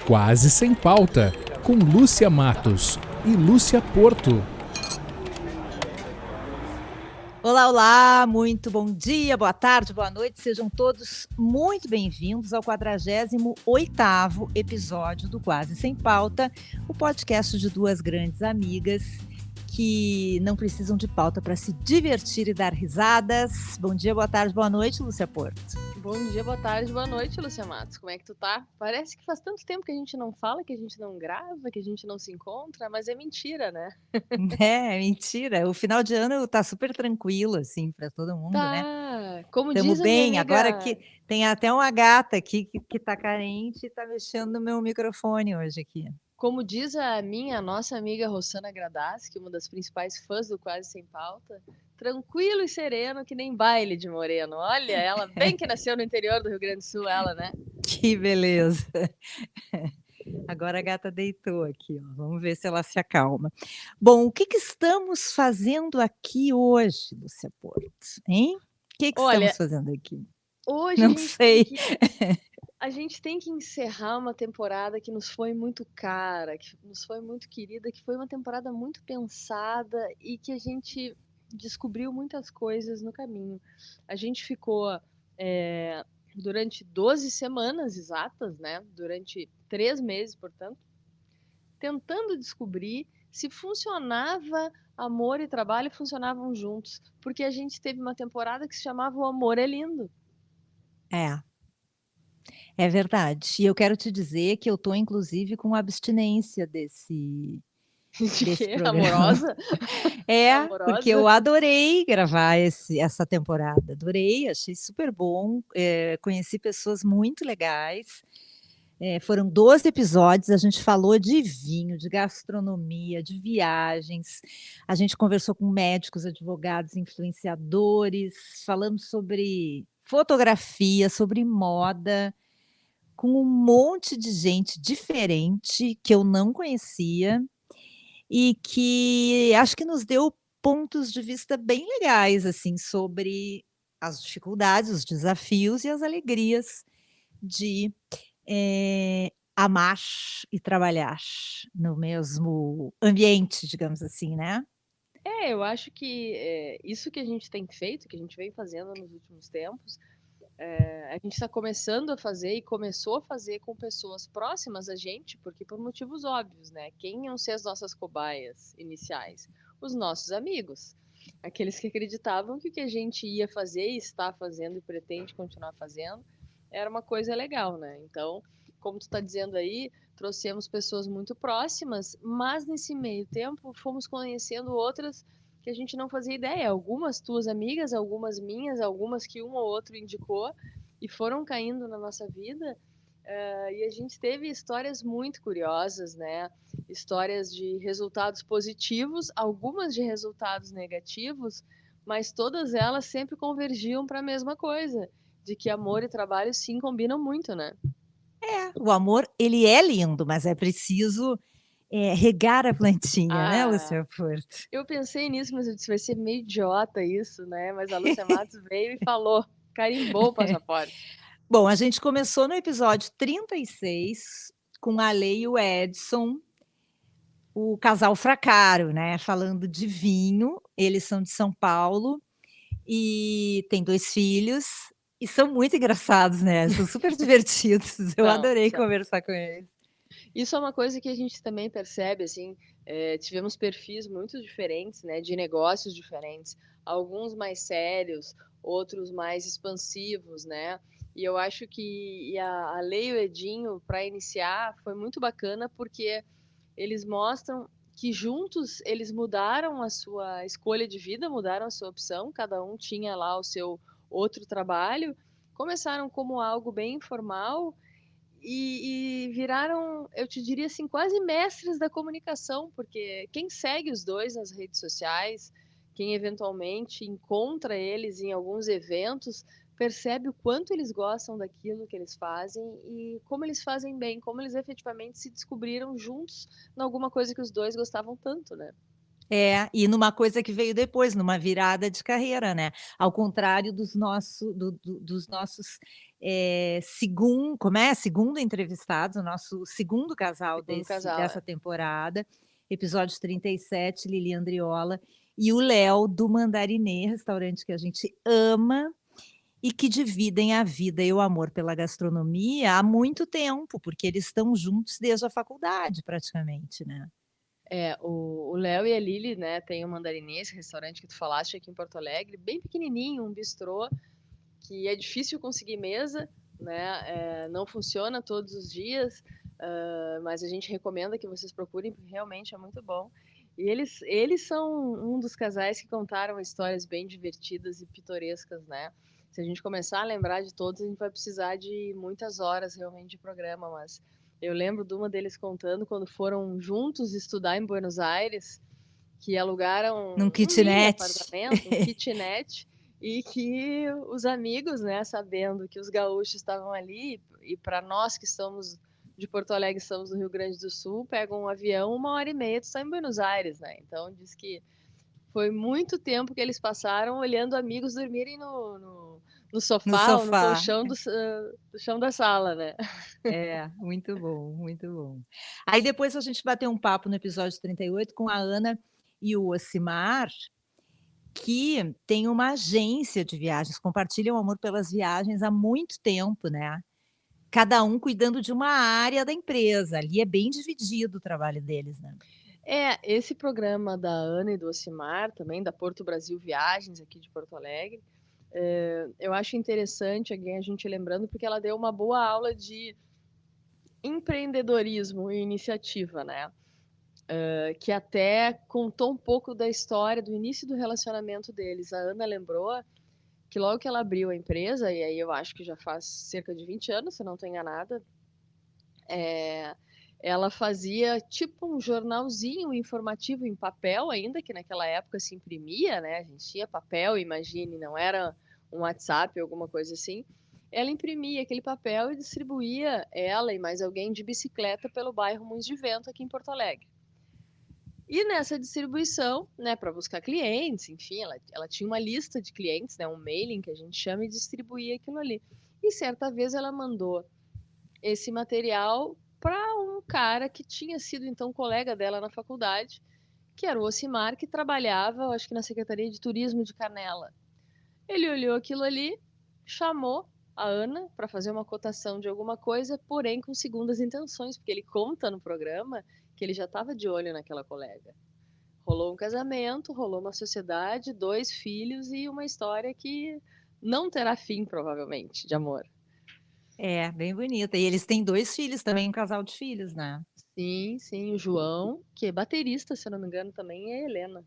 Quase Sem Pauta, com Lúcia Matos e Lúcia Porto. Olá, olá, muito bom dia, boa tarde, boa noite, sejam todos muito bem-vindos ao 48º episódio do Quase Sem Pauta, o podcast de duas grandes amigas que não precisam de pauta para se divertir e dar risadas. Bom dia, boa tarde, boa noite, Lúcia Porto. Bom dia, boa tarde, boa noite, Lúcia Matos. Como é que tu tá? Parece que faz tanto tempo que a gente não fala, que a gente não grava, que a gente não se encontra, mas é mentira, né? É, mentira. O final de ano tá super tranquilo, assim, para todo mundo, né? Tá, como Estamos diz a minha bem, agora amiga... que tem até uma gata aqui que tá carente e tá mexendo no meu microfone hoje aqui. Como diz a nossa amiga Rossana Gradaschi, uma das principais fãs do Quase Sem Pauta, tranquilo e sereno que nem baile de moreno. Olha, ela bem que nasceu no interior do Rio Grande do Sul, ela, né? Que beleza. Agora a gata deitou aqui, ó. Vamos ver se ela se acalma. Bom, o que estamos fazendo aqui hoje, Lúcia Porto, hein? O que estamos Olha, fazendo aqui? hoje Não sei. a gente tem que encerrar uma temporada que nos foi muito cara, que nos foi muito querida, que foi uma temporada muito pensada e que a gente descobriu muitas coisas no caminho. A gente ficou durante 12 semanas exatas, né? Durante 3 meses, portanto, tentando descobrir se funcionava amor e trabalho funcionavam juntos, porque a gente teve uma temporada que se chamava O Amor é Lindo. É verdade. E eu quero te dizer que eu tô inclusive com abstinência desse De quê? programa. Amorosa? Porque Amorosa? eu adorei gravar essa temporada, adorei, achei super bom, conheci pessoas muito legais, foram 12 episódios, a gente falou de vinho, de gastronomia, de viagens, a gente conversou com médicos, advogados, influenciadores, falamos sobre fotografia, sobre moda, com um monte de gente diferente que eu não conhecia e que acho que nos deu pontos de vista bem legais, assim, sobre as dificuldades, os desafios e as alegrias de, amar e trabalhar no mesmo ambiente, digamos assim, né. Eu acho que isso que a gente tem feito, que a gente vem fazendo nos últimos tempos, a gente está começando a fazer e começou a fazer com pessoas próximas a gente, porque por motivos óbvios, né? Quem iam ser as nossas cobaias iniciais? Os nossos amigos. Aqueles que acreditavam que o que a gente ia fazer e está fazendo e pretende continuar fazendo era uma coisa legal, né? Então, como tu está dizendo aí, trouxemos pessoas muito próximas, mas nesse meio tempo fomos conhecendo outras que a gente não fazia ideia. Algumas tuas amigas, algumas minhas, algumas que um ou outro indicou e foram caindo na nossa vida. E a gente teve histórias muito curiosas, né? Histórias de resultados positivos, algumas de resultados negativos, mas todas elas sempre convergiam para a mesma coisa, de que amor e trabalho sim combinam muito, né? O amor, ele é lindo, mas é preciso, regar a plantinha, né, Ah, Lúcia Porto? eu pensei nisso, mas eu disse, vai ser meio idiota isso, né? Mas a Lúcia Matos veio e falou, carimbou o passaporte. Bom, a gente começou no episódio 36 com a Lei e o Edson, o casal Fracaro, né, falando de vinho. Eles são de São Paulo e têm 2 filhos e são muito engraçados, né, são super divertidos. Eu São, adorei são. conversar com eles. Isso é uma coisa que a gente também percebe, assim, tivemos perfis muito diferentes, né, de negócios diferentes, alguns mais sérios, outros mais expansivos, né, e eu acho que a Lei e o Edinho, para iniciar, foi muito bacana porque eles mostram que juntos eles mudaram a sua escolha de vida, mudaram a sua opção, cada um tinha lá o seu outro trabalho, começaram como algo bem informal e viraram, eu te diria assim, quase mestres da comunicação, porque quem segue os dois nas redes sociais, quem eventualmente encontra eles em alguns eventos, percebe o quanto eles gostam daquilo que eles fazem e como eles fazem bem, como eles efetivamente se descobriram juntos em alguma coisa que os dois gostavam tanto, né? E numa coisa que veio depois, numa virada de carreira, né, ao contrário dos nossos, segundo entrevistados, o nosso segundo casal Segundo casal, dessa temporada, episódio 37, Lili Andriola e o Léo do Mandarinê, restaurante que a gente ama e que dividem a vida e o amor pela gastronomia há muito tempo, porque eles estão juntos desde a faculdade praticamente, né. O Léo e a Lili, né, tem o Mandarinê, esse restaurante que tu falaste aqui em Porto Alegre, bem pequenininho, um bistrô, que é difícil conseguir mesa, né, não funciona todos os dias, mas a gente recomenda que vocês procurem, porque realmente é muito bom. E eles são um dos casais que contaram histórias bem divertidas e pitorescas, né? Se a gente começar a lembrar de todos, a gente vai precisar de muitas horas realmente de programa, mas eu lembro de uma deles contando quando foram juntos estudar em Buenos Aires, que alugaram Num um mini kitnet. apartamento, um kitnet, e que os amigos, né, sabendo que os gaúchos estavam ali, e para nós que estamos de Porto Alegre, estamos no Rio Grande do Sul, pegam um avião, 1h30, tu está em Buenos Aires, né? Então diz que foi muito tempo que eles passaram olhando amigos dormirem no No sofá ou no sofá. colchão do chão da sala, né? Muito bom, muito bom. Aí depois a gente bateu um papo no episódio 38 com a Ana e o Ocimar, que tem uma agência de viagens, compartilham amor pelas viagens há muito tempo, né. Cada um cuidando de uma área da empresa, ali é bem dividido o trabalho deles, né. Esse programa da Ana e do Ocimar, também da Porto Brasil Viagens, aqui de Porto Alegre, eu acho interessante a gente lembrando, porque ela deu uma boa aula de empreendedorismo e iniciativa, né? Que até contou um pouco da história do início do relacionamento deles. A Ana lembrou que logo que ela abriu a empresa, e aí eu acho que já faz cerca de 20 anos, se eu não estou enganada, ela fazia tipo um jornalzinho informativo em papel ainda, que naquela época se imprimia, né? A gente tinha papel, imagine, não era um WhatsApp ou alguma coisa assim. Ela imprimia aquele papel e distribuía ela e mais alguém de bicicleta pelo bairro Moinhos de Vento aqui em Porto Alegre. E nessa distribuição, né, para buscar clientes, enfim, ela tinha uma lista de clientes, né, um mailing que a gente chama, e distribuía aquilo ali. E certa vez ela mandou esse material para um cara que tinha sido então colega dela na faculdade, que era o Ocimar, que trabalhava, acho que na Secretaria de Turismo de Canela. Ele olhou aquilo ali, chamou a Ana para fazer uma cotação de alguma coisa, porém com segundas intenções, porque ele conta no programa que ele já estava de olho naquela colega. Rolou um casamento, rolou uma sociedade, 2 filhos e uma história que não terá fim, provavelmente, de amor. É, bem bonita. E eles têm 2 filhos também, um casal de filhos, né. Sim, sim, o João, que é baterista, se eu não me engano, também, e a Helena.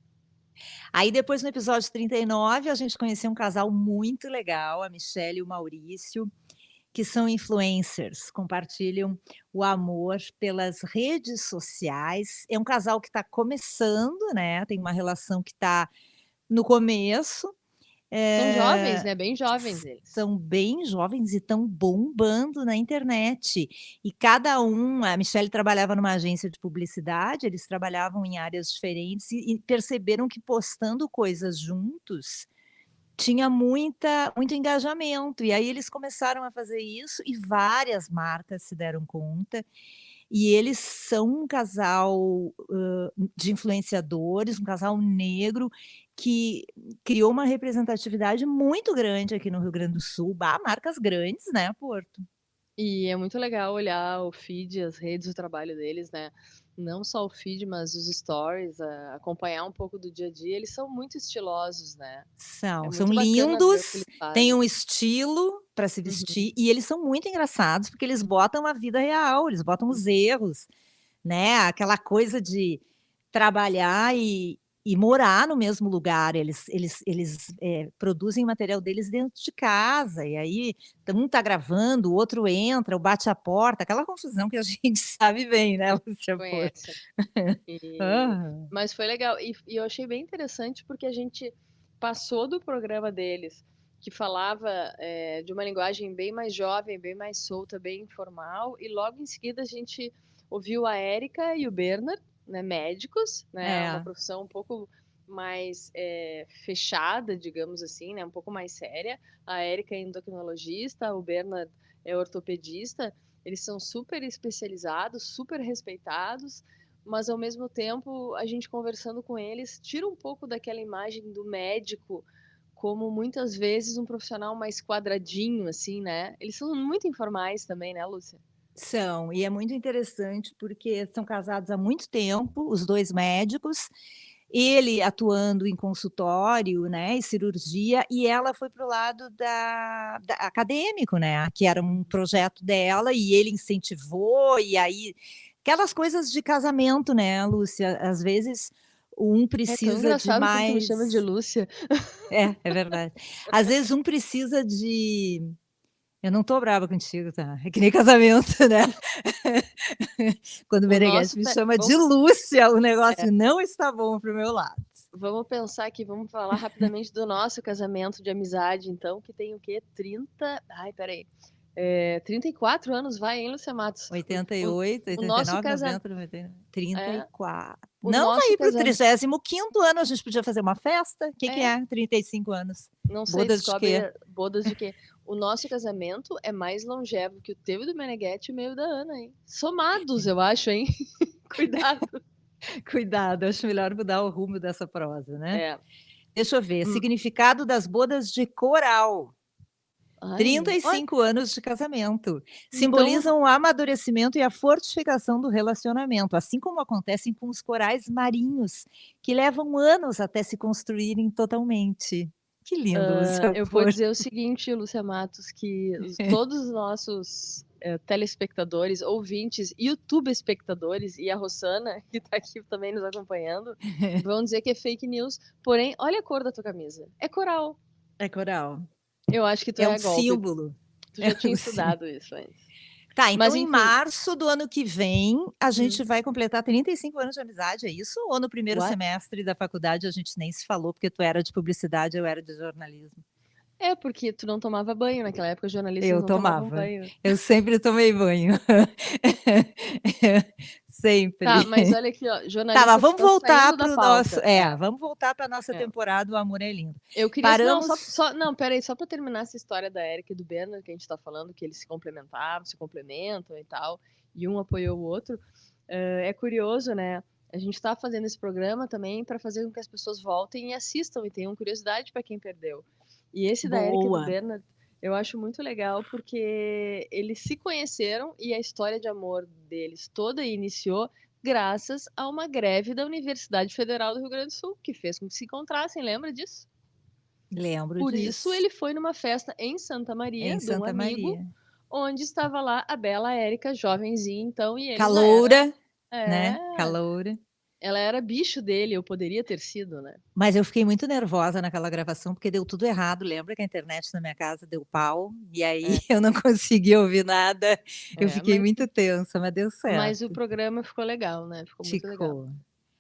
Aí depois no episódio 39 a gente conheceu um casal muito legal, a Michelle e o Maurício, que são influencers, compartilham o amor pelas redes sociais. É um casal que está começando, né, tem uma relação que está no começo, São jovens, eh, né, bem jovens eles. são bem jovens e estão bombando na internet. E cada um a Michelle trabalhava numa agência de publicidade, eles trabalhavam em áreas diferentes e perceberam que postando coisas juntos, tinha muito engajamento, e aí eles começaram a fazer isso e várias marcas se deram conta, e eles são um casal, de influenciadores, um casal negro que criou uma representatividade muito grande aqui no Rio Grande do Sul, marcas grandes, né, Porto. E é muito legal olhar o feed, as redes, o trabalho deles, né, não só o feed, mas os stories, acompanhar um pouco do dia a dia, eles são muito estilosos, né. É São muito bacana ver o que lindos, eles têm fazem. um estilo para se Uhum. vestir e eles são muito engraçados, porque eles botam a vida real, eles botam os erros, né, aquela coisa de trabalhar e morar no mesmo lugar, eles produzem o material deles dentro de casa, e aí um tá gravando, o outro entra, o bate a porta, aquela confusão que a gente sabe bem, né, Lúcia Porto. Conhece. E Aham. mas foi legal. E eu achei bem interessante, porque a gente passou do programa deles, que falava, de uma linguagem bem mais jovem, bem mais solta, bem informal, e logo em seguida a gente ouviu a Érica e o Bernard, né, médicos, né, uma É. profissão um pouco mais fechada, digamos assim, né, um pouco mais séria. A Érica é endocrinologista, o Bernard é ortopedista. Eles são super especializados, super respeitados, mas ao mesmo tempo a gente conversando com eles tira um pouco daquela imagem do médico como muitas vezes um profissional mais quadradinho, assim, né? Eles são muito informais também, né, Lúcia? São, e é muito interessante porque são casados há muito tempo, os 2 médicos, ele atuando em consultório, né, e cirurgia, e ela foi para o lado da acadêmico, né, que era um projeto dela e ele incentivou, e aí aquelas coisas de casamento, né, Lúcia, às vezes um É tão precisa de engraçado como tu me chama de mais Lúcia. é verdade. Às vezes um precisa de eu não tô brava contigo, tá? É que nem casamento, né? Quando o O Meneghete nosso. me chama de Lúcia, o É, negócio não está bom pro meu lado. vamos pensar aqui, vamos falar rapidamente do nosso casamento de amizade, então, que tem o quê? 30. Ai, peraí. 34 anos, vai, hein, Lúcia Matos? Oitenta O oitenta e nosso nove casamento. 90, 99, trinta e É, quatro. o Não vai nosso ir pro casamento. 35º ano, a gente podia fazer uma festa? O que que É, é 35 anos? não sei, Bodas de descobre quê? bodas de quê? O nosso casamento é mais longevo que o teu e do Meneghetti e o meu e da Ana, hein? Somados, eu acho, hein? Cuidado. Cuidado, acho melhor mudar o rumo dessa prosa, né? É. Deixa eu ver, Hum, significado das bodas de coral. Ai, olha, 35 anos de casamento. então Simbolizam o amadurecimento e a fortificação do relacionamento, assim como acontecem com os corais marinhos, que levam anos até se construírem totalmente. Que lindo, Lúcia eu vou Porto. dizer o seguinte, Lúcia Matos, que todos os nossos telespectadores, ouvintes, YouTube espectadores e a Rossana, que está aqui também nos acompanhando, vão dizer que é fake news. Porém, olha a cor da tua camisa. É coral. É coral. Eu acho que tu É é um a golpe. símbolo. Tu É já tinha um símbolo. estudado isso antes. Tá, então Mas em enfim, março do ano que vem, a hum, gente vai completar 35 anos de amizade, é isso? Ou no primeiro what? semestre da faculdade a gente nem se falou, porque tu era de publicidade, eu era de jornalismo? É porque tu não tomava banho naquela época, os jornalistas Eu não tomavam tomava. banho. Eu sempre tomei banho. Tá, Sempre. mas olha aqui, ó, Tá, mas jornalista vamos está voltar saindo da para o nosso. pauta. É, vamos voltar para a nossa É. temporada O Amor é Lindo. Eu queria. Não, Paramos. não, peraí, só pra terminar essa história da Erika e do Bernard, que a gente tá falando, que eles se complementavam, se complementam e tal, e um apoiou o outro. É curioso, né? A gente tá fazendo esse programa também para fazer com que as pessoas voltem e assistam e tenham curiosidade para quem perdeu. E esse da Erika e do Boa. Bernard, eu acho muito legal porque eles se conheceram e a história de amor deles toda iniciou graças a uma greve da Universidade Federal do Rio Grande do Sul, que fez com que se encontrassem, lembra disso? Lembro Por isso, disso. ele foi numa festa em Santa Maria, Em de um Santa amigo, Maria. onde estava lá a bela Érica, jovenzinha, então, e ele já era. Caloura, né? É, Caloura. ela era bicho dele, eu poderia ter sido, né? Mas eu fiquei muito nervosa naquela gravação, porque deu tudo errado. Lembra que a internet na minha casa deu pau? E aí É, eu não consegui ouvir nada. Eu é, fiquei muito tensa, mas deu mas o certo. programa ficou legal, né? Ficou muito legal. Ficou.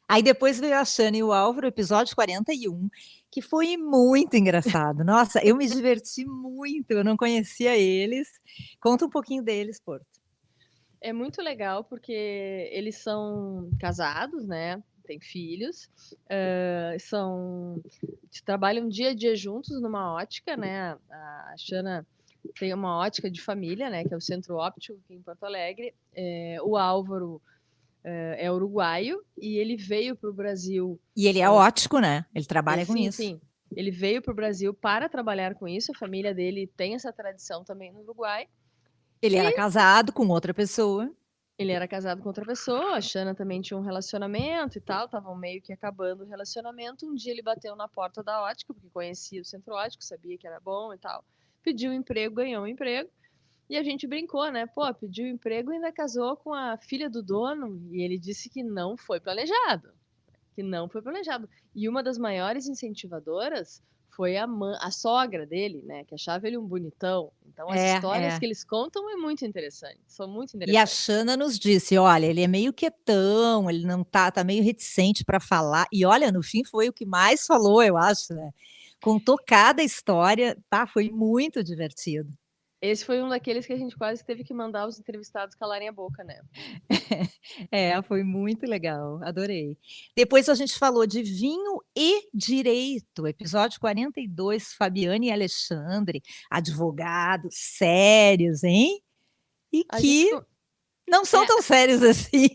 Aí depois veio a Xana e o Álvaro, episódio 41, que foi muito engraçado. Nossa, eu me diverti muito, eu não conhecia eles. Conta um pouquinho deles, Porto. É muito legal porque eles são casados, né? Têm filhos, trabalham dia a dia juntos numa ótica, né? A Xana tem uma ótica de família, né? Que é o Centro Óptico aqui em Porto Alegre. O Álvaro é uruguaio e ele veio para o Brasil. E ele é ótico, né? Ele trabalha com Sim, isso. sim. Ele veio para o Brasil para trabalhar com isso. A família dele tem essa tradição também no Uruguai. Ele era casado com outra pessoa. Ele era casado com outra pessoa, a Xana também tinha um relacionamento e tal, estavam meio que acabando o relacionamento. Um dia ele bateu na porta da ótica, porque conhecia o centro ótico, sabia que era bom e tal. Pediu um emprego, ganhou um emprego. E a gente brincou, né? Pô, pediu emprego e ainda casou com a filha do dono. E ele disse que não foi planejado. Que não foi planejado. E uma das maiores incentivadoras foi a sogra dele, né? Que achava ele um bonitão. Então as histórias que eles contam é muito interessante. São muito E a interessantes. Xana nos disse, olha, ele é meio quietão, ele não tá meio reticente para falar. E olha, no fim foi o que mais falou, eu acho, né? Contou cada história, tá? Foi muito divertido. Esse foi um daqueles que a gente quase teve que mandar os entrevistados calarem a boca, né? Foi muito legal, adorei. Depois a gente falou de vinho e direito, episódio 42, Fabiane e Alexandre, advogados sérios, hein? E A gente que não são é, tão sérios assim,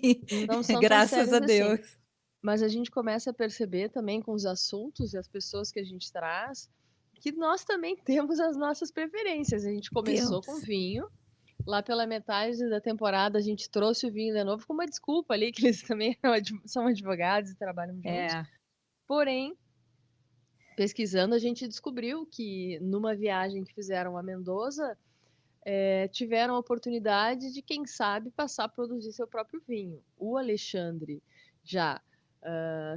não são tão graças a sérios assim, Deus. mas a gente começa a perceber também com os assuntos e as pessoas que a gente traz que nós também temos as nossas preferências. A gente começou com Deus. vinho, lá pela metade da temporada a gente trouxe o vinho de novo com uma desculpa ali, que eles também são advogados e trabalham juntos. É, Porém, pesquisando, a gente descobriu que numa viagem que fizeram a Mendoza, tiveram a oportunidade de, quem sabe, passar a produzir seu próprio vinho. O Alexandre, já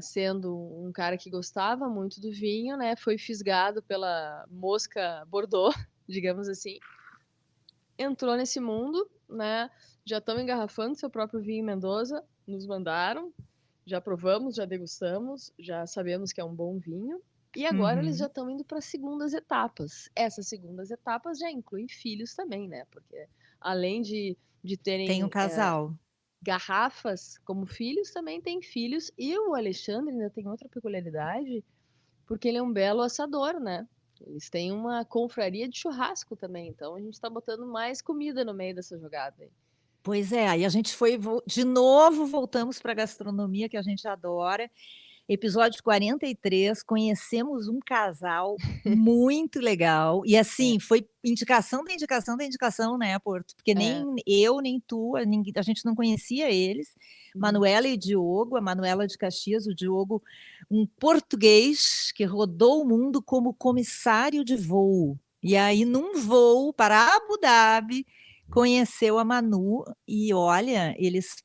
sendo um cara que gostava muito do vinho, né, foi fisgado pela mosca Bordeaux, digamos assim, entrou nesse mundo, né, já estão engarrafando seu próprio vinho em Mendoza, nos mandaram, já provamos, já degustamos, já sabemos que é um bom vinho. E agora eles já uhum. estão indo para segundas etapas. Essas segundas etapas já incluem filhos também, né? Porque além de Tem um terem casal. garrafas como filhos, também tem filhos. E o Alexandre ainda tem outra peculiaridade, porque ele é um belo assador, né? Eles têm uma confraria de churrasco também. Então a gente está botando mais comida no meio dessa jogada aí. Pois é, aí a gente foi, de novo, voltamos para a gastronomia que a gente adora. Episódio 43, conhecemos um casal muito legal. E É, assim, foi indicação da indicação da indicação, né, Porto? Porque é. nem eu, nem tu, a gente não conhecia eles. Uhum. Manuela e Diogo, a Manuela de Caxias, o Diogo, um português que rodou o mundo como comissário de voo. E aí, num voo para Abu Dhabi, conheceu a Manu e olha, eles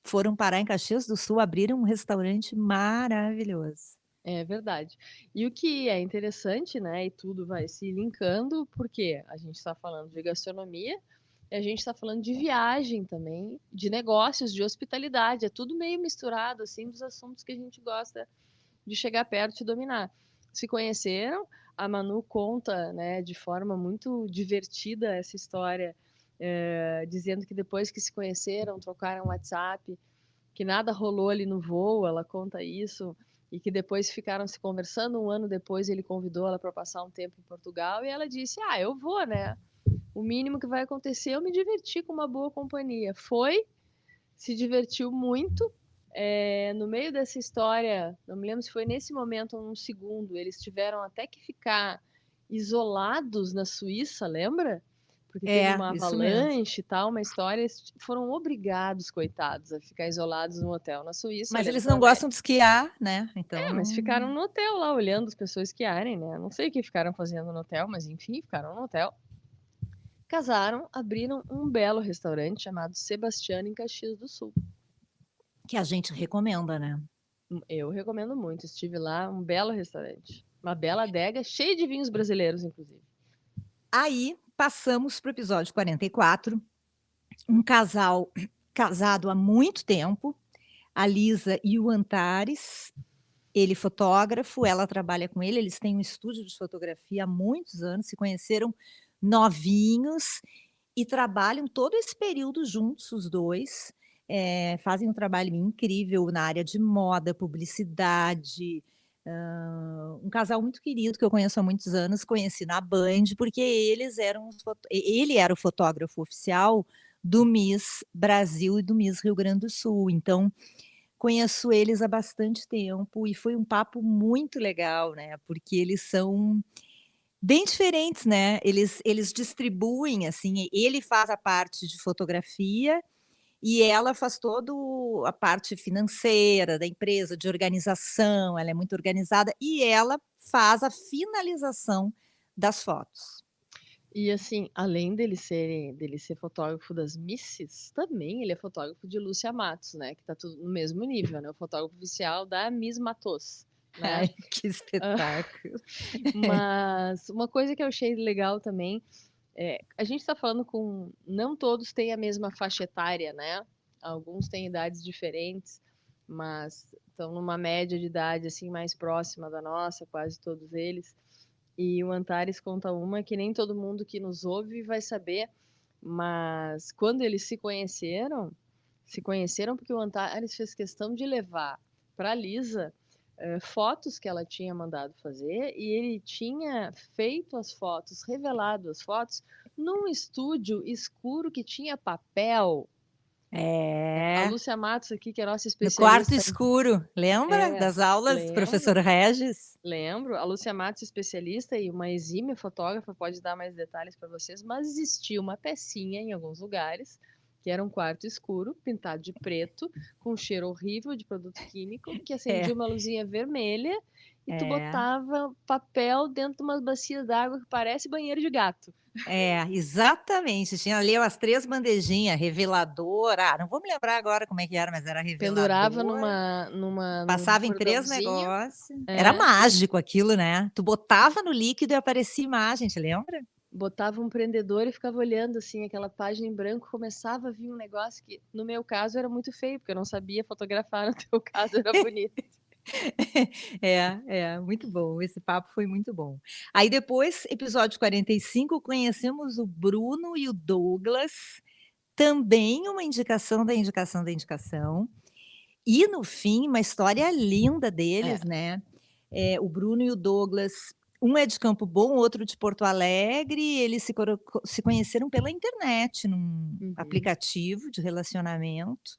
foram parar em Caxias do Sul, abriram um restaurante maravilhoso. É verdade. E o que é interessante, né, e tudo vai se linkando, porque a gente está falando de gastronomia, e a gente está falando de viagem também, de negócios, de hospitalidade, é tudo meio misturado, assim, dos assuntos que a gente gosta de chegar perto e dominar. Se conheceram, a Manu conta, né, de forma muito divertida essa história, dizendo que depois que se conheceram, trocaram WhatsApp, que nada rolou ali no voo, ela conta isso, e que depois ficaram se conversando. Um ano depois ele convidou ela para passar um tempo em Portugal e ela disse: Ah, eu vou, né? O mínimo que vai acontecer é eu me divertir com uma boa companhia. Foi, se divertiu muito. No meio dessa história, não me lembro se foi nesse momento ou num segundo, eles tiveram até que ficar isolados na Suíça, lembra? Porque teve É, uma isso mesmo. avalanche e tal, uma história, eles foram obrigados, coitados, a ficar isolados no hotel na Suíça, Mas olhando eles para não a neve. gostam de esquiar, né? Então Mas não. ficaram no hotel lá, olhando as pessoas esquiarem, né? Não sei o que ficaram fazendo no hotel, mas enfim, ficaram no hotel. Casaram, abriram um belo restaurante chamado Sebastiano em Caxias do Sul. Que a gente recomenda, né? Eu recomendo muito. Estive lá, um belo restaurante. Uma bela adega, cheia de vinhos brasileiros, inclusive. Aí passamos para o episódio 44, um casal casado há muito tempo, a Lisa e o Antares. Ele fotógrafo, ela trabalha com ele, eles têm um estúdio de fotografia há muitos anos, se conheceram novinhos e trabalham todo esse período juntos, os dois. Fazem um trabalho incrível na área de moda, publicidade. Um casal muito querido que eu conheço há muitos anos, conheci na Band, porque ele era o fotógrafo oficial do Miss Brasil e do Miss Rio Grande do Sul. Então, conheço eles há bastante tempo e foi um papo muito legal, né? Porque eles são bem diferentes, né? Eles distribuem, assim, ele faz a parte de fotografia e ela faz todo a parte financeira da empresa, de organização, ela é muito organizada e ela faz a finalização das fotos. E assim, além dele ser fotógrafo das Misses, também ele é fotógrafo de Lúcia Matos, né? Que tá tudo no mesmo nível, né? O fotógrafo oficial da Miss Matos, né? Ai, que espetáculo. Mas uma coisa que eu achei legal também a gente está falando com. Não todos têm a mesma faixa etária, né? Alguns têm idades diferentes, mas estão numa média de idade assim mais próxima da nossa, quase todos eles. E o Antares conta uma que nem todo mundo que nos ouve vai saber, mas quando eles se conheceram porque o Antares fez questão de levar para a Lisa fotos que ela tinha mandado fazer e ele tinha feito as fotos, revelado as fotos, num estúdio escuro que tinha papel. A É, Lúcia Matos aqui, que é nossa no quarto especialista escuro, lembra é, das aulas do professor lembro, Regis? lembro. A Lúcia Matos, especialista e uma exímia fotógrafa, pode dar mais detalhes para vocês, mas existia uma pecinha em alguns lugares, que era um quarto escuro, pintado de preto, com um cheiro horrível de produto químico, que acendia É, uma luzinha vermelha e tu é. botava papel dentro de uma bacia d'água que parece banheiro de gato. Exatamente. Tinha ali as 3 bandejinhas, revelador. Não vou me lembrar agora como é que era, mas era Pendurava revelador. num Passava em 3 cordãozinho. negócios. Era É, mágico aquilo, né? Tu botava no líquido e aparecia imagem, te lembra? botava um prendedor e ficava olhando assim aquela página em branco, começava a vir um negócio que no meu caso era muito feio, porque eu não sabia fotografar, no teu caso era bonito. Muito bom. Esse papo foi muito bom. Aí depois, episódio 45, conhecemos o Bruno e o Douglas, também uma indicação da indicação da indicação. E no fim, uma história linda É. deles, né? O Bruno e o Douglas, um é de Campo Bom, outro de Porto Alegre. Eles se conheceram pela internet, num Uhum. aplicativo de relacionamento.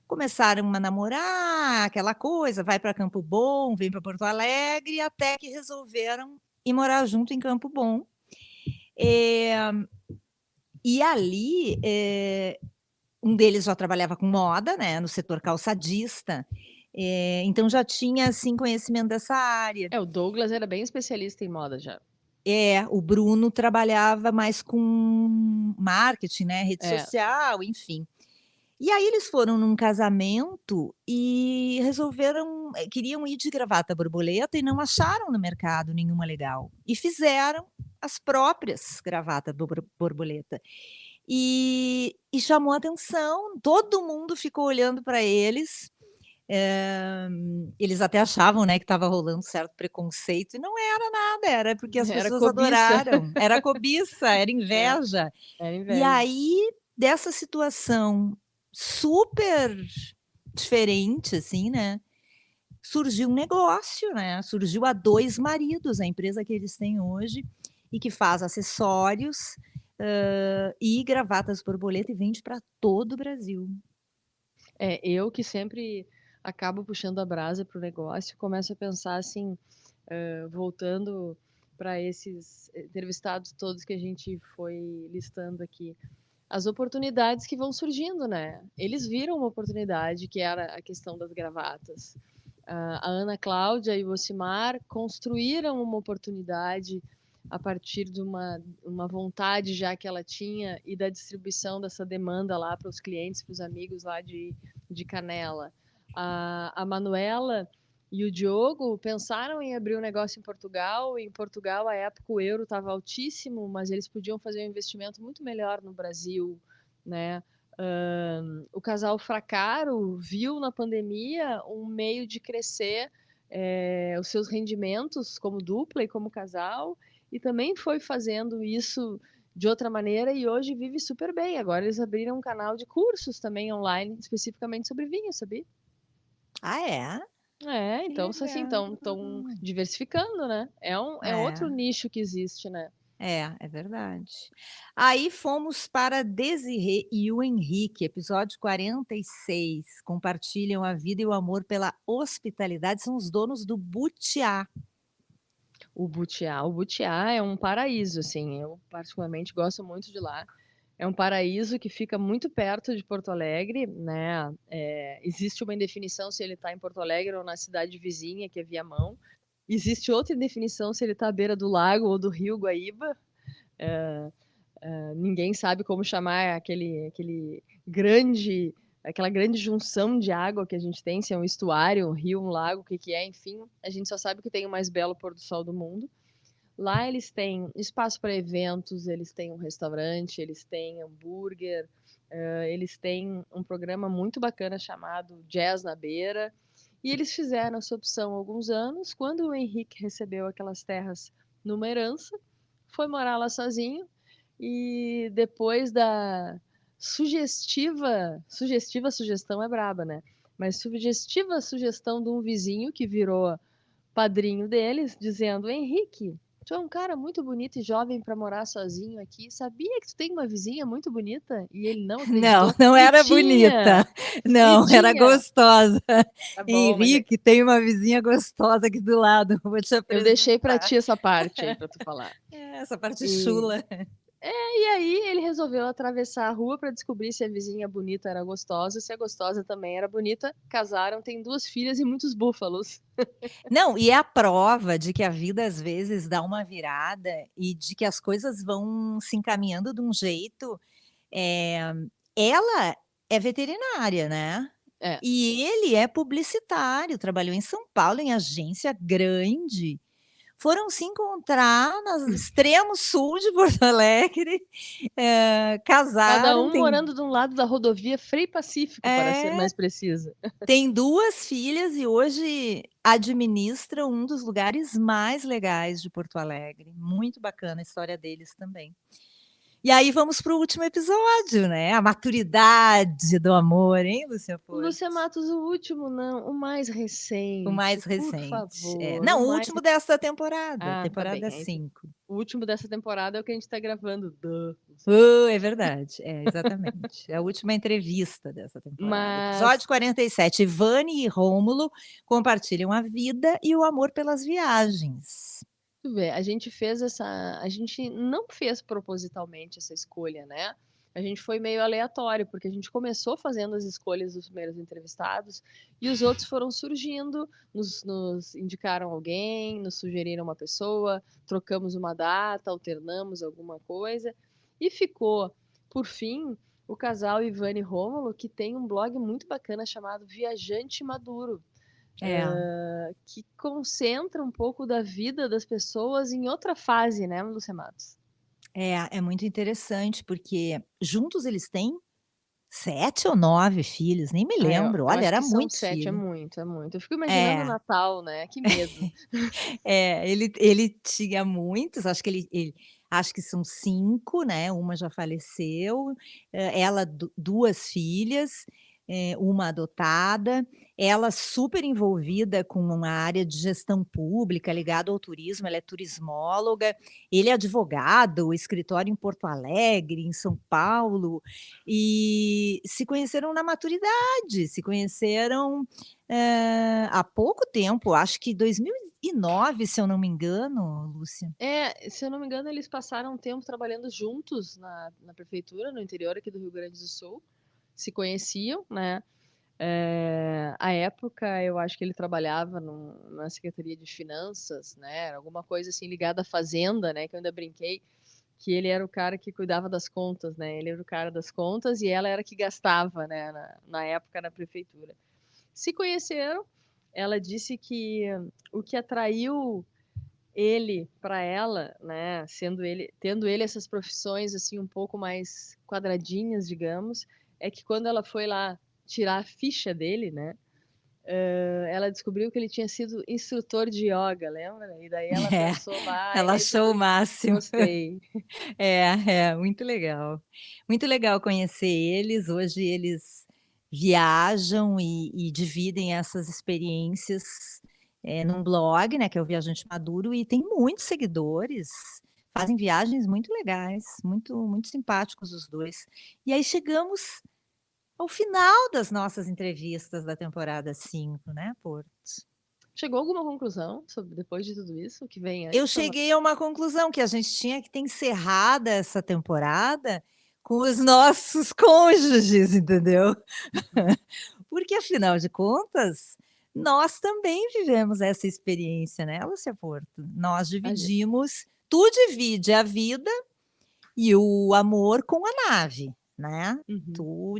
Começaram a namorar, aquela coisa, vai para Campo Bom, vem para Porto Alegre, até que resolveram ir morar junto em Campo Bom. E ali, um deles já trabalhava com moda, né, no setor calçadista, então já tinha, assim, conhecimento dessa área. O Douglas era bem especialista em moda já. O Bruno trabalhava mais com marketing, né, rede É, social, enfim. E aí eles foram num casamento e resolveram queriam ir de gravata borboleta e não acharam no mercado nenhuma legal. E fizeram as próprias gravatas borboleta. E chamou a atenção, todo mundo ficou olhando para eles. Eles até achavam, né, que estava rolando certo preconceito, e não era nada, era porque as era pessoas cobiça. adoraram, era cobiça, era É, inveja. era E inveja. aí, dessa situação super diferente, assim, né, surgiu um negócio, né, surgiu a Dois Maridos, a empresa que eles têm hoje, e que faz acessórios, e gravatas borboleta e vende para todo o Brasil. Eu que sempre acabo puxando a brasa pro negócio, começo a pensar assim, voltando para esses entrevistados todos que a gente foi listando aqui, as oportunidades que vão surgindo, né? Eles viram uma oportunidade que era a questão das gravatas. A Ana Cláudia e o Ocimar construíram uma oportunidade a partir de uma vontade já que ela tinha e da distribuição dessa demanda lá para os clientes, para os amigos lá de Canela. A Manuela e o Diogo pensaram em abrir um negócio em Portugal. Em Portugal, à época, o euro estava altíssimo, mas eles podiam fazer um investimento muito melhor no Brasil, né? O casal Fracaro viu na pandemia um meio de crescer os seus rendimentos como dupla e como casal, e também foi fazendo isso de outra maneira e hoje vive super bem. Agora eles abriram um canal de cursos também online, especificamente sobre vinho, sabia? Ah, é? Que Então, assim, legal. estão diversificando, né? É outro É. nicho que existe, né? É verdade. Aí fomos para Desirê e o Henrique, episódio 46. Compartilham a vida e o amor pela hospitalidade, são os donos do Butiá. O Butiá é um paraíso, assim, eu particularmente gosto muito de lá. É um paraíso que fica muito perto de Porto Alegre, né? Existe uma indefinição se ele está em Porto Alegre ou na cidade vizinha, que é Viamão. Existe outra indefinição se ele está à beira do lago ou do rio Guaíba. Ninguém sabe como chamar aquela grande junção de água que a gente tem, se é um estuário, um rio, um lago, o que que é, enfim. A gente só sabe que tem o mais belo pôr do sol do mundo. Lá eles têm espaço para eventos, eles têm um restaurante, eles têm hambúrguer, eles têm um programa muito bacana chamado Jazz na Beira. E eles fizeram essa opção há alguns anos. Quando o Henrique recebeu aquelas terras numa herança, foi morar lá sozinho e depois da sugestiva sugestão é braba, né? Mas sugestiva sugestão de um vizinho que virou padrinho deles, dizendo: Henrique, tu é um cara muito bonito e jovem para morar sozinho aqui. Sabia que tu tem uma vizinha muito bonita? E ele não Não, acreditou. não E era tinha, bonita. e Não, era tinha. gostosa. Tá bom, mas Henrique, tem uma vizinha gostosa aqui do lado. Vou te eu deixei para apresentar. ti essa parte aí para tu falar. Essa parte E, chula. e aí ele resolveu atravessar a rua para descobrir se a vizinha bonita era gostosa, se a gostosa também era bonita. Casaram, tem 2 filhas e muitos búfalos. Não, e é a prova de que a vida às vezes dá uma virada e de que as coisas vão se encaminhando de um jeito. Ela é veterinária, né? É. E ele é publicitário, trabalhou em São Paulo, em agência grande. Foram se encontrar no extremo sul de Porto Alegre, Cada casaram, um morando de um lado da rodovia Frei Pacífico, para ser é, mais precisa. tem 2 filhas e hoje administra um dos lugares mais legais de Porto Alegre. Muito bacana a história deles também. E aí vamos para o último episódio, né? A maturidade do amor, hein, Lúcia Porto? Lúcia Matos, o último não, o mais O recente, mais por recente. favor, o Não, o mais... último desta temporada, Ah, tá temporada bem. Aí, 5. o último dessa temporada é o que a gente tá gravando. É verdade, exatamente. É a última entrevista dessa temporada. Mas, Episódio 47. Ivane e Rômulo compartilham a vida e o amor pelas viagens. tu vê, a gente fez essa... A gente não fez propositalmente essa escolha, né? A gente foi meio aleatório, porque a gente começou fazendo as escolhas dos primeiros entrevistados e os outros foram surgindo, nos indicaram alguém, nos sugeriram uma pessoa, trocamos uma data, alternamos alguma coisa e ficou, por fim, o casal Ivane e Rômulo, que tem um blog muito bacana chamado Viajante Maduro, É, que concentra um pouco da vida das pessoas em outra fase, né, Lúcia Matos? é muito interessante, porque juntos eles têm 7 ou 9 filhos, nem me Ah, eu, lembro. eu Olha, acho era que são muito 7, é filho. muito, é muito. Eu fico imaginando o É, Natal, né? Que medo. ele tinha muitos, acho que acho que são 5, né, uma já faleceu, ela 2 filhas, uma adotada, ela super envolvida com uma área de gestão pública ligada ao turismo, ela é turismóloga, ele é advogado, escritório em Porto Alegre, em São Paulo, e se conheceram na maturidade, se conheceram, há pouco tempo, acho que 2009, se eu não me engano, Lúcia. É, se eu não me engano, eles passaram um tempo trabalhando juntos na prefeitura, no interior aqui do Rio Grande do Sul. Se conheciam, né? À época, eu acho que ele trabalhava na Secretaria de Finanças, né? Era alguma coisa assim ligada à Fazenda, né? Que eu ainda brinquei que ele era o cara que cuidava das contas, né? Ele era o cara das contas e ela era que gastava, né? Na época na prefeitura. Se conheceram, ela disse que o que atraiu ele para ela, né, tendo ele essas profissões assim um pouco mais quadradinhas, digamos, é que quando ela foi lá tirar a ficha dele, né, ela descobriu que ele tinha sido instrutor de yoga, lembra? E daí ela É, pensou, vai, ela achou o máximo. gostei. Muito legal. Muito legal conhecer eles. Hoje eles viajam e dividem essas experiências, num blog, né, que é o Viajante Maduro, e tem muitos seguidores, fazem viagens muito legais, muito simpáticos os 2. E aí chegamos ao final das nossas entrevistas da temporada 5, né, Porto? Chegou a alguma conclusão sobre depois de tudo isso? O que vem Eu antes? cheguei a uma conclusão que a gente tinha que ter encerrada essa temporada com os nossos cônjuges, entendeu? Porque afinal de contas, nós também vivemos essa experiência, né, Lúcia Porto? Nós A gente- dividimos, tu divide a vida e o amor com a nave, né? Uhum.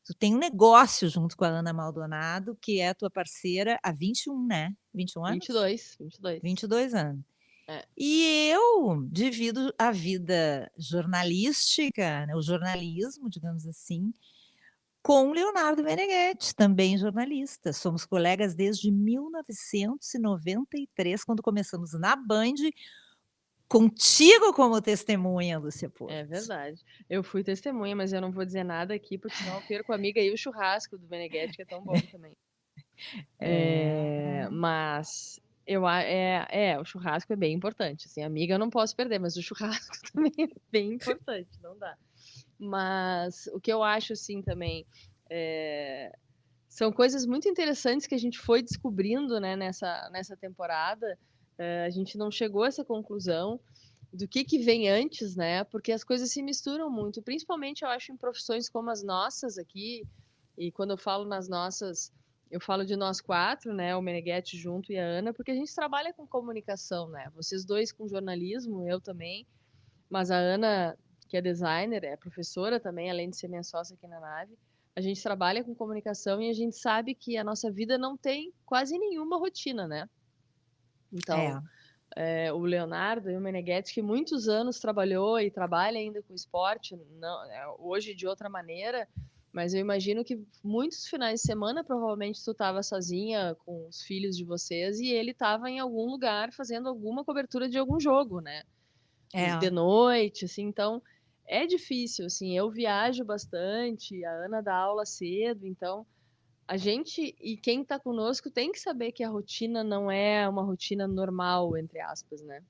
Tu tem um negócio junto com a Ana Maldonado, que é a tua parceira há 21, né? 21 anos? 22, 22. 22 anos. É. E eu divido a vida jornalística, né, o jornalismo, digamos assim, com Leonardo Meneghetti, também jornalista. Somos colegas desde 1993, quando começamos na Band, contigo como testemunha, Lúcia É Porto. verdade. Eu fui testemunha, mas eu não vou dizer nada aqui, porque senão eu perco a amiga e o churrasco do Meneghetti, que é tão bom também. Mas o churrasco é bem importante. Assim, amiga eu não posso perder, mas o churrasco também é bem importante, não dá. Mas o que eu acho assim também são coisas muito interessantes que a gente foi descobrindo, né, nessa temporada. A gente não chegou a essa conclusão do que vem antes, né? Porque as coisas se misturam muito, principalmente eu acho em profissões como as nossas aqui. E quando eu falo nas nossas, eu falo de nós quatro, né? O Meneghetti junto e a Ana, porque a gente trabalha com comunicação, né? Vocês dois com jornalismo, eu também. Mas a Ana, que é designer, é professora também, além de ser minha sócia aqui na nave. A gente trabalha com comunicação e a gente sabe que a nossa vida não tem quase nenhuma rotina, né? Então, o Leonardo e o Meneghetti, que muitos anos trabalhou e trabalha ainda com esporte, não, hoje de outra maneira, mas eu imagino que muitos finais de semana provavelmente tu estava sozinha com os filhos de vocês e ele estava em algum lugar fazendo alguma cobertura de algum jogo, né? De noite, assim, então é difícil, assim, eu viajo bastante, a Ana dá aula cedo, então a gente e quem está conosco tem que saber que a rotina não é uma rotina normal, entre aspas, né?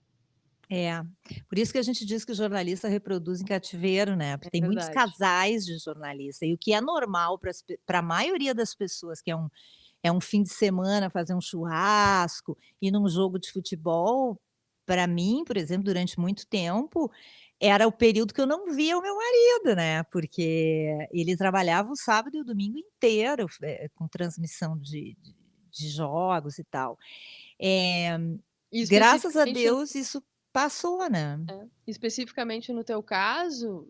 Por isso que a gente diz que o jornalista reproduz em cativeiro, né? Porque É tem muitos verdade. casais de jornalista, e o que é normal para a maioria das pessoas, que é um fim de semana fazer um churrasco, ir num jogo de futebol, para mim, por exemplo, durante muito tempo, era o período que eu não via o meu marido, né? Porque ele trabalhava o sábado e o domingo inteiro, com transmissão de jogos e tal. E Graças a especificamente, Deus isso passou, né? especificamente no teu caso,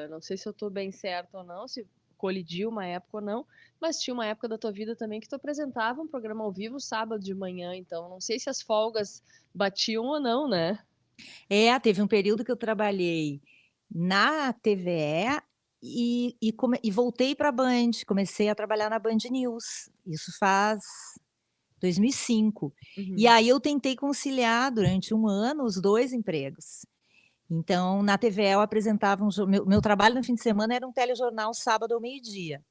não sei se eu estou bem certa ou não, se colidiu uma época ou não, mas tinha uma época da tua vida também que tu apresentava um programa ao vivo sábado de manhã, então não sei se as folgas batiam ou não, né? Teve um período que eu trabalhei na TVE e voltei para a Band, comecei a trabalhar na Band News, isso faz 2005. E Uhum. aí eu tentei conciliar durante um ano os 2 empregos. Então, na TVE eu apresentava meu trabalho no fim de semana era um telejornal sábado ao meio-dia.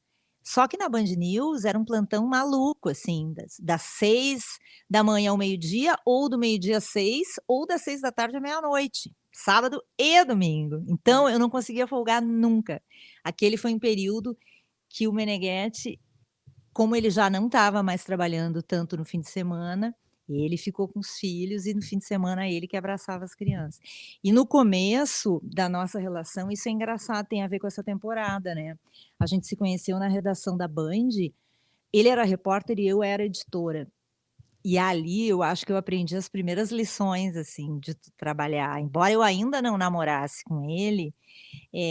Só que na Band News era um plantão maluco, assim, das 6 da manhã ao meio-dia, ou do meio-dia às 6, ou das 6 da tarde à meia-noite, sábado e domingo. Então, eu não conseguia folgar nunca. Aquele foi um período que o Meneghetti, como ele já não estava mais trabalhando tanto no fim de semana, ele ficou com os filhos e no fim de semana ele que abraçava as crianças. E no começo da nossa relação, isso é engraçado, tem a ver com essa temporada, né? A gente se conheceu na redação da Band, ele era repórter e eu era editora. E ali eu acho que eu aprendi as primeiras lições, assim, de trabalhar. Embora eu ainda não namorasse com ele,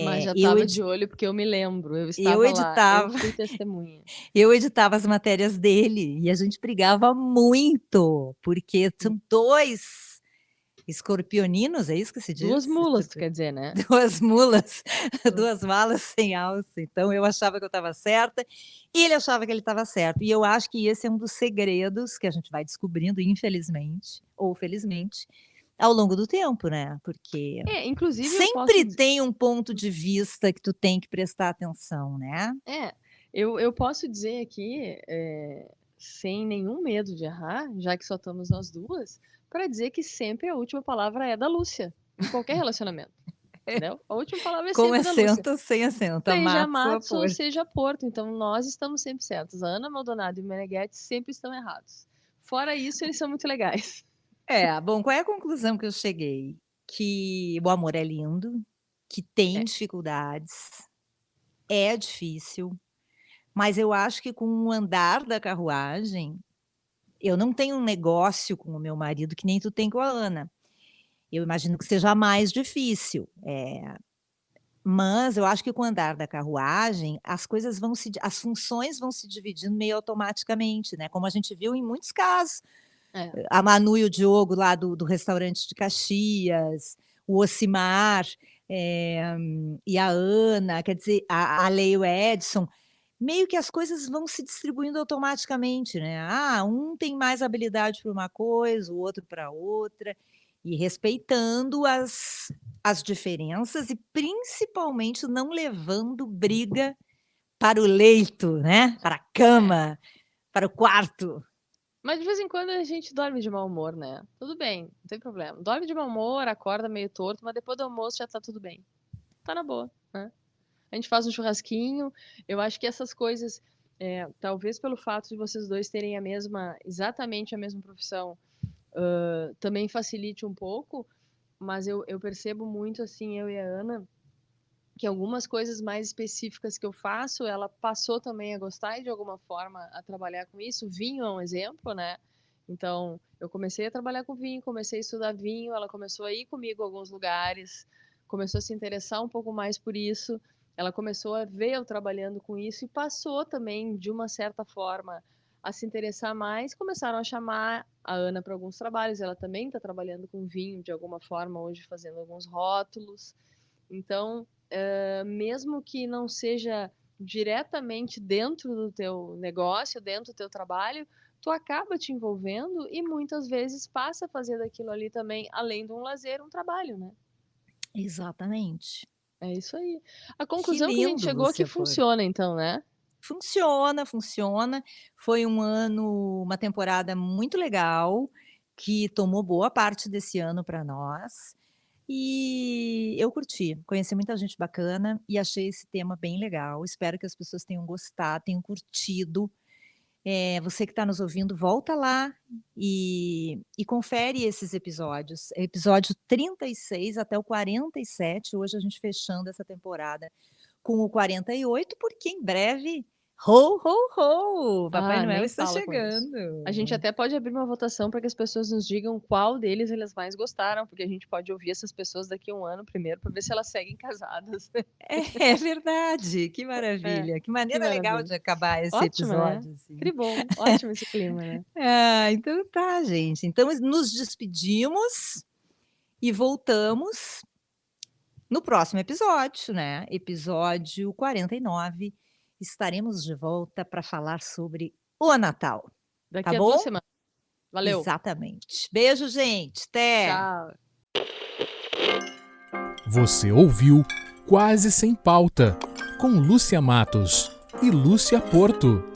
Mas já eu, estava de olho porque eu me lembro, eu eu estava lá, eu editava fui testemunha. Eu editava as matérias dele e a gente brigava muito, porque são 2 escorpioninos, é isso que se Duas diz? mulas, quer dizer, né? 2 mulas, 2 malas sem alça. Então eu achava que eu estava certa e ele achava que ele estava certo. E eu acho que esse é um dos segredos que a gente vai descobrindo, infelizmente ou felizmente, ao longo do tempo, né? Porque Inclusive eu posso sempre tem um ponto de vista que tu tem que prestar atenção, né? eu posso dizer aqui, sem nenhum medo de errar, já que só estamos nós duas, para dizer que sempre a última palavra é da Lúcia, em qualquer relacionamento, entendeu? A última palavra é Com sempre da Lúcia. acento ou sem acento, Seja Matos ou Matos ou Porto. seja Porto, então nós estamos sempre certos. A Ana Maldonado e o Meneghetti sempre estão errados. Fora isso, eles são muito legais. Bom, qual é a conclusão que eu cheguei? Que o amor é lindo, que tem É. dificuldades, é difícil, mas eu acho que com o andar da carruagem, eu não tenho um negócio com o meu marido que nem tu tem com a Ana. Eu imagino que seja mais difícil, mas eu acho que com o andar da carruagem, as funções vão se dividindo meio automaticamente, né, como a gente viu em muitos casos. É. A Manu e o Diogo lá do restaurante de Caxias, o Ocimar, e a Ana, quer dizer, a Lei e o Edson. meio que as coisas vão se distribuindo automaticamente, né. Ah, um tem mais habilidade para uma coisa, o outro para outra, e respeitando as diferenças e principalmente não levando briga para o leito, né, para a É. cama, para o quarto. Mas de vez em quando a gente dorme de mau humor, né? Tudo bem, não tem problema. Dorme de mau humor, acorda meio torto, mas depois do almoço já tá tudo bem. Tá na boa, né? A gente faz um churrasquinho. Eu acho que essas coisas, talvez pelo fato de vocês dois terem exatamente a mesma profissão, também facilite um pouco, mas eu percebo muito, assim, eu e a Ana, que algumas coisas mais específicas que eu faço, ela passou também a gostar e de alguma forma a trabalhar com isso. Vinho é um exemplo, né? Então, eu comecei a trabalhar com vinho, comecei a estudar vinho, ela começou a ir comigo a alguns lugares, começou a se interessar um pouco mais por isso, ela começou a ver eu trabalhando com isso e passou também, de uma certa forma, a se interessar mais. Começaram a chamar a Ana para alguns trabalhos, ela também está trabalhando com vinho de alguma forma hoje, fazendo alguns rótulos. Então, mesmo que não seja diretamente dentro do teu negócio, dentro do teu trabalho, tu acaba te envolvendo e muitas vezes passa a fazer daquilo ali também, além de um lazer, um trabalho, né? Exatamente. É isso aí. A Que conclusão que a gente lindo, chegou é que Lúcia Porto. funciona, então, né? Funciona, funciona. Foi um ano, uma temporada muito legal, que tomou boa parte desse ano para nós, e eu curti, conheci muita gente bacana e achei esse tema bem legal. Espero que as pessoas tenham gostado, tenham curtido. Você que está nos ouvindo, volta lá e confere esses episódios. Episódio 36 até o 47, hoje a gente fechando essa temporada com o 48, porque em breve, ho, ho, ho, Papai Ah, Noel nem está fala com isso. A gente chegando. até pode abrir uma votação para que as pessoas nos digam qual deles eles mais gostaram, porque a gente pode ouvir essas pessoas daqui a um ano primeiro para ver se elas seguem casadas. É verdade, que É, maravilha, que que maneira legal maravilha. de acabar esse Ótimo, né? episódio, assim. Que bom, ótimo esse clima, né? Ah, então tá, gente. Então nos despedimos e voltamos no próximo episódio, né, episódio 49, estaremos de volta para falar sobre o Natal, tá Daqui a 2 bom? semanas. Valeu. Exatamente. Beijo, gente, até. Tchau. Você ouviu Quase Sem Pauta, com Lúcia Matos e Lúcia Porto.